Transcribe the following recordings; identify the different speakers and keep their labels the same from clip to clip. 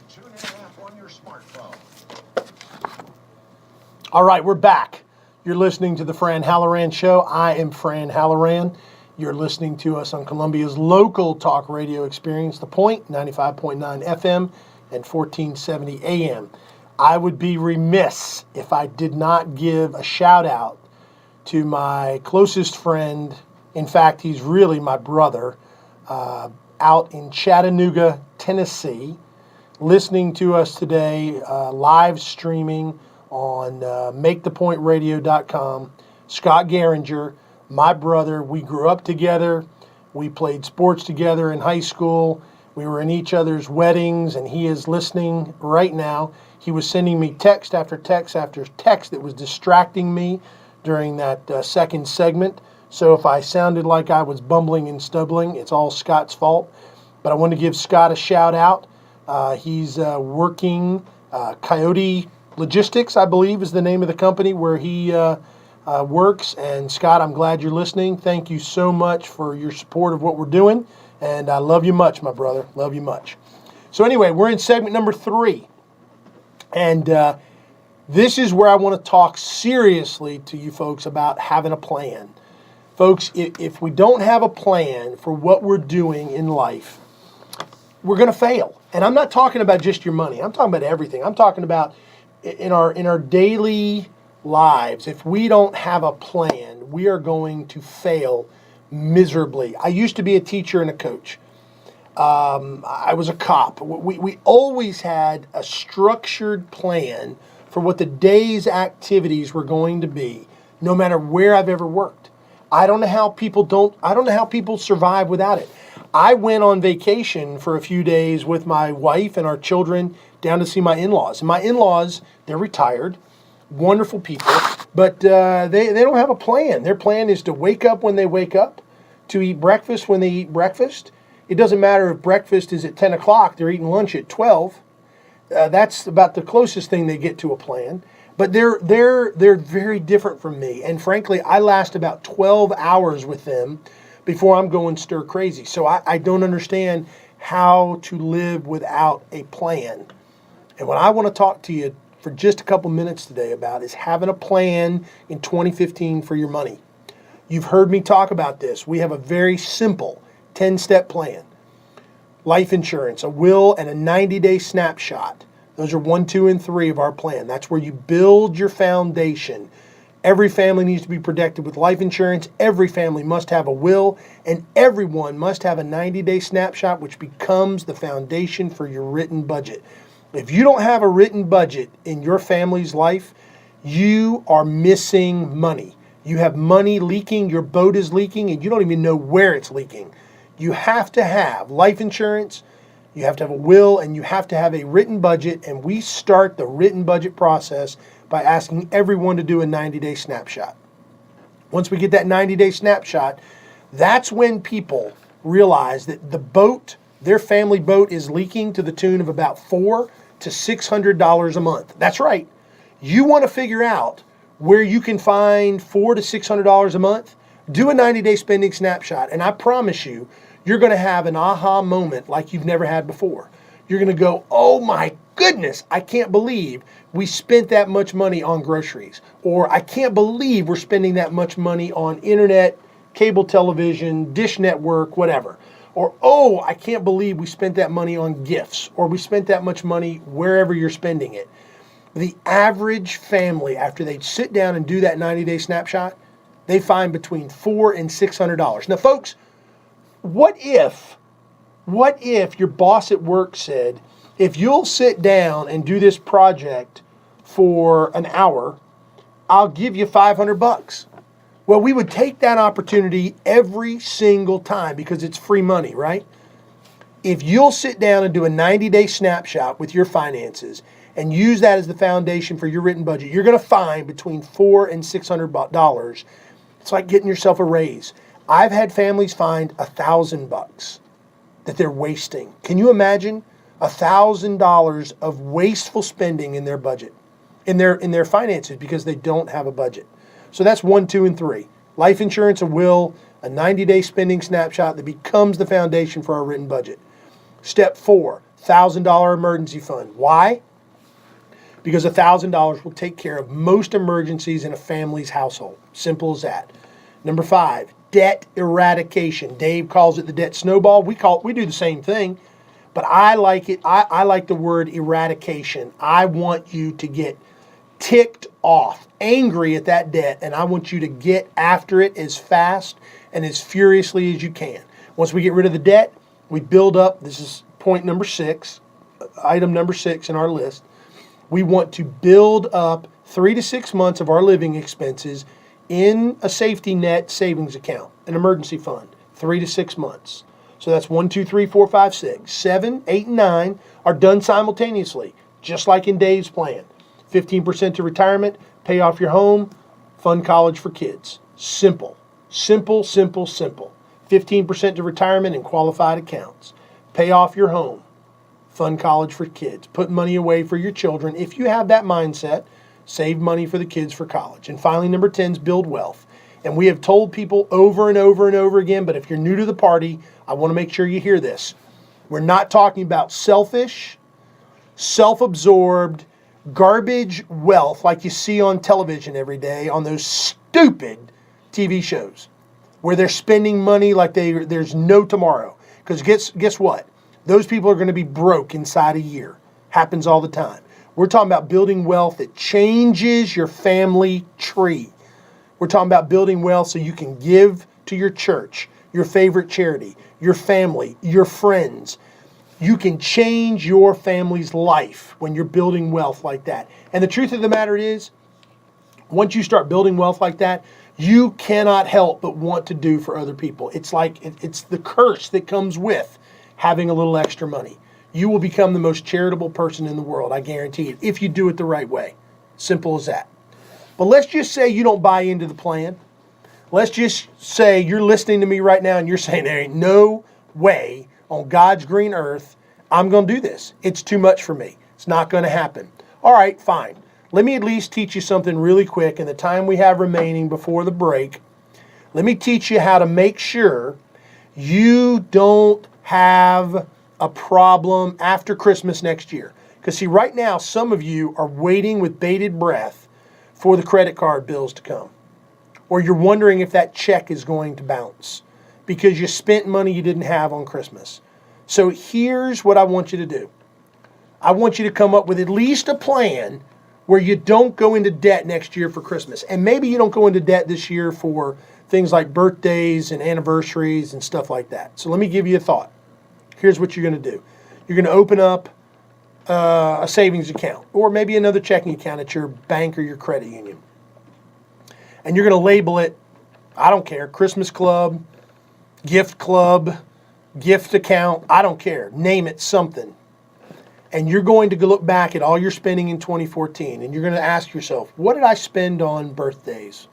Speaker 1: 2.5 on your smartphone.
Speaker 2: All right, we're back. You're listening to the Fran Halloran Show. I am Fran Halloran. You're listening to us on Columbia's local talk radio experience, The Point, 95.9 FM and 1470 AM. I would be remiss if I did not give a shout out to my closest friend. In fact, he's really my brother, out in Chattanooga, Tennessee, listening to us today, live streaming on MakeThePointRadio.com. Scott Garinger, my brother. We grew up together. We played sports together in high school. We were in each other's weddings, and he is listening right now. He was sending me text after text after text that was distracting me during that second segment. So if I sounded like I was bumbling and stumbling, it's all Scott's fault. But I want to give Scott a shout out. He's working Coyote Logistics, I believe, is the name of the company where he works. And Scott, I'm glad you're listening. Thank you so much for your support of what we're doing. And I love you much, my brother. Love you much. So anyway, we're in segment number 3. And this is where I want to talk seriously to you folks about having a plan. Folks, if we don't have a plan for what we're doing in life, we're going to fail. And I'm not talking about just your money. I'm talking about everything. I'm talking about in our daily lives. If we don't have a plan, we are going to fail miserably. I used to be a teacher and a coach. I was a cop. We always had a structured plan for what the day's activities were going to be, no matter where I've ever worked. I don't know how people survive without it. I went on vacation for a few days with my wife and our children down to see my in-laws. And my in-laws, they're retired, wonderful people, but they don't have a plan. Their plan is to wake up when they wake up, to eat breakfast when they eat breakfast. It doesn't matter if breakfast is at 10 o'clock, they're eating lunch at 12. That's about the closest thing they get to a plan. But they're very different from me. And frankly, I last about 12 hours with them before I'm going stir crazy. So I don't understand how to live without a plan. And what I want to talk to you for just a couple minutes today about is having a plan in 2015 for your money. You've heard me talk about this. We have a very simple 10-step plan. Life insurance, a will, and a 90-day snapshot. Those are 1, 2, and 3 of our plan. That's where you build your foundation. Every family needs to be protected with life insurance. Every family must have a will, and everyone must have a 90-day snapshot, which becomes the foundation for your written budget. If you don't have a written budget in your family's life, you are missing money. You have money leaking, your boat is leaking, and you don't even know where it's leaking. You have to have life insurance, you have to have a will, and you have to have a written budget, and we start the written budget process by asking everyone to do a 90-day snapshot. Once we get that 90-day snapshot, that's when people realize that the boat, their family boat, is leaking to the tune of about $400 to $600 a month. That's right. You want to figure out where you can find $400 to $600 a month? Do a 90-day spending snapshot, and I promise you, you're going to have an aha moment like you've never had before. You're going to go, oh my goodness, I can't believe we spent that much money on groceries. Or I can't believe we're spending that much money on internet, cable television, dish network, whatever. Or, oh, I can't believe we spent that money on gifts. Or we spent that much money wherever you're spending it. The average family, after they sit down and do that 90-day snapshot, they find between $400 and $600. Now, folks, what if your boss at work said, if you'll sit down and do this project for an hour, I'll give you $500? Well, we would take that opportunity every single time because it's free money, right? If you'll sit down and do a 90-day snapshot with your finances and use that as the foundation for your written budget, you're going to find between $400 and $600. It's like getting yourself a raise. I've had families find $1,000 that they're wasting. Can you imagine $1,000 of wasteful spending in their budget, in their finances, because they don't have a budget? So that's 1, 2, and 3. Life insurance, a will, a 90-day spending snapshot that becomes the foundation for our written budget. Step 4, $1,000 emergency fund. Why? Because $1,000 will take care of most emergencies in a family's household. Simple as that. Number 5, debt eradication. Dave calls it the debt snowball. We do the same thing, but I like it. I like the word eradication. I want you to get ticked off, angry at that debt, and I want you to get after it as fast and as furiously as you can. Once we get rid of the debt, we build up. This is point number 6, item number 6 in our list. We want to build up 3 to 6 months of our living expenses in a safety net savings account, an emergency fund, 3 to 6 months. So that's 1, 2, 3, 4, 5, 6. 7, 8, and 9 are done simultaneously, just like in Dave's plan. 15% to retirement, pay off your home, fund college for kids. Simple, simple, simple, simple. 15% to retirement and qualified accounts. Pay off your home, fund college for kids. Put money away for your children. If you have that mindset, save money for the kids for college. And finally, number 10 is build wealth. And we have told people over and over and over again, but if you're new to the party, I want to make sure you hear this. We're not talking about selfish, self-absorbed, garbage wealth like you see on television every day on those stupid TV shows where they're spending money like there's no tomorrow. Because guess what? Those people are going to be broke inside a year. Happens all the time. We're talking about building wealth that changes your family tree. We're talking about building wealth so you can give to your church, your favorite charity, your family, your friends. You can change your family's life when you're building wealth like that. And the truth of the matter is, once you start building wealth like that, you cannot help but want to do for other people. It's like it's the curse that comes with having a little extra money. You will become the most charitable person in the world, I guarantee it, if you do it the right way. Simple as that. But let's just say you don't buy into the plan. Let's just say you're listening to me right now and you're saying there ain't no way on God's green earth I'm going to do this. It's too much for me. It's not going to happen. All right, fine. Let me at least teach you something really quick in the time we have remaining before the break. Let me teach you how to make sure you don't have a problem after Christmas next year. Because see, right now, some of you are waiting with bated breath for the credit card bills to come. Or you're wondering if that check is going to bounce because you spent money you didn't have on Christmas. So here's what I want you to do. I want you to come up with at least a plan where you don't go into debt next year for Christmas. And maybe you don't go into debt this year for things like birthdays and anniversaries and stuff like that. So let me give you a thought. Here's what you're going to do. You're going to open up a savings account or maybe another checking account at your bank or your credit union. And you're going to label it, I don't care, Christmas club, gift account, I don't care. Name it something. And you're going to look back at all your spending in 2014 and you're going to ask yourself, what did I spend on birthdays?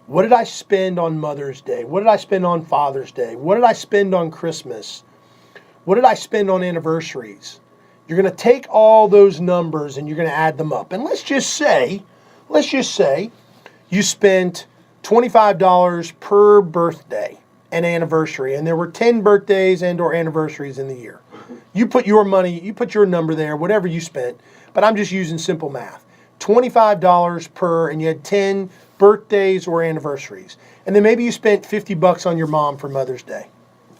Speaker 2: What did I spend on Mother's Day? What did I spend on Father's Day? What did I spend on Christmas? What did I spend on anniversaries? You're going to take all those numbers and you're going to add them up. And let's just say you spent $25 per birthday and anniversary, and there were 10 birthdays and or anniversaries in the year. You put your money, you put your number there, whatever you spent, but I'm just using simple math. $25 per, and you had 10 birthdays or anniversaries. And then maybe you spent $50 on your mom for Mother's Day.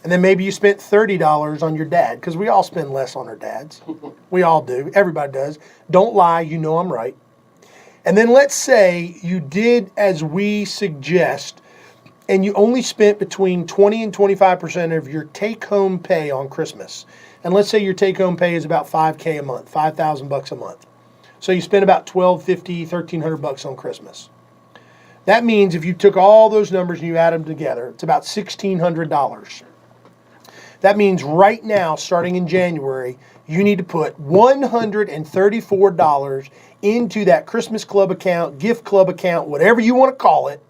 Speaker 2: And then maybe you spent $30 on your dad, because we all spend less on our dads. We all do. Everybody does. Don't lie. You know I'm right. And then let's say you did as we suggest, and you only spent between 20 and 25% of your take-home pay on Christmas. And let's say your take-home pay is about $5K a month, $5,000 a month. So you spend about $1,250, $1,300 on Christmas. That means if you took all those numbers and you add them together, it's about $1,600. That means right now, starting in January, you need to put $134 into that Christmas club account, gift club account, whatever you want to call it,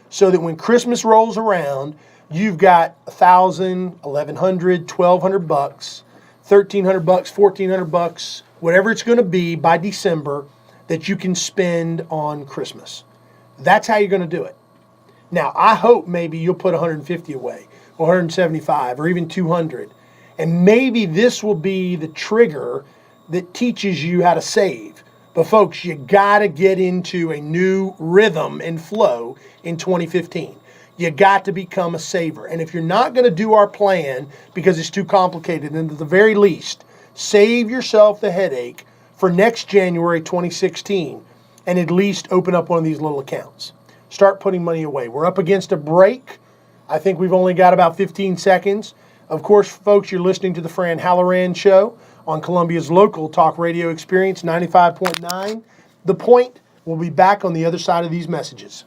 Speaker 2: so that when Christmas rolls around, you've got $1,000, $1,100, $1,200, $1,300, $1,400, whatever it's going to be by December that you can spend on Christmas. That's how you're going to do it. Now, I hope maybe you'll put $150 away, or $175, or even $200. And maybe this will be the trigger that teaches you how to save. But folks, you got to get into a new rhythm and flow in 2015. You got to become a saver. And if you're not going to do our plan because it's too complicated, then at the very least, save yourself the headache for next January 2016 and at least open up one of these little accounts. Start putting money away. We're up against a break. I think we've only got about 15 seconds. Of course, folks, you're listening to the Fran Halloran Show on Columbia's local talk radio experience, 95.9. The Point. We'll be back on the other side of these messages.